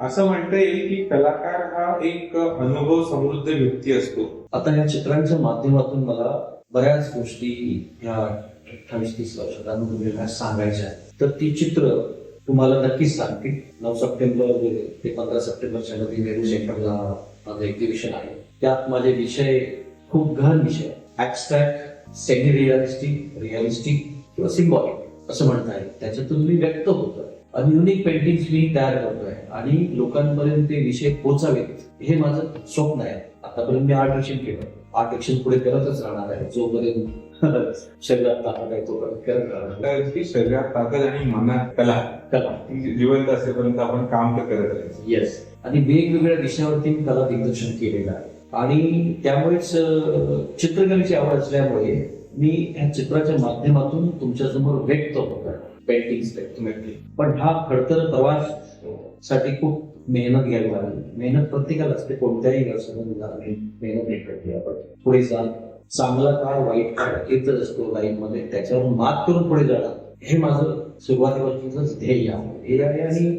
असं म्हणता येईल की कलाकार हा एक अनुभव समृद्ध व्यक्ती असतो. आता या चित्रांच्या माध्यमातून मला बऱ्याच गोष्टी ह्या 28-30 वर्षात अनुभवलेल्या सांगायच्या आहेत. तर ती चित्र तुम्हाला नक्कीच सांगतील. 9 सप्टेंबर ते 15 सप्टेंबरच्या मध्ये नेहरू सेंटरला माझं एक्झिबिशन आहे. त्यात माझे विषय खूप गहन विषय, ऍबस्ट्रॅक्ट, सेमी रिअलिस्टिक, रिअलिस्टिक किंवा सिम्बॉलिक असं म्हणता येईल. त्याच्यातून मी व्यक्त होतोय आणि युनिक पेंटिंग्स मी तयार करतोय आणि लोकांपर्यंत ते विषय पोहोचावेत हे माझं स्वप्न आहे. आतापर्यंत मी आर्ट एक्शन केलं, आर्ट एक्शन पुढे करतच राहणार आहे. जोपर्यंत शरीरात ताकद आहे तोपर्यंत करत राहणार. तर ती शरीरात ताकद आणि मनात कला ती जिवंत असेपर्यंत आपण काम तर करत राहायचं. येस. आणि वेगवेगळ्या विषयावरती मी कला दिग्दर्शन केलेलं आहे आणि त्यामुळेच चित्रकलेची आवड असल्यामुळे मी ह्या चित्राच्या माध्यमातून तुमच्यासमोर व्यक्त होतोय. पेंटिंग्स व्यक्त. पण हा खडतर प्रवास साठी खूप मेहनत घ्यावी लागली. मेहनत प्रत्येकाला असते, कोणत्याही व्यवसायामध्ये मेहनत घेतली. आपण पुढे जा, चांगला काळ वाईट काळ येतच असतो लाईफमध्ये, त्याच्यावर मात करून पुढे जाणं हे माझं सुरुवातीपासूनच ध्येय आहे आणि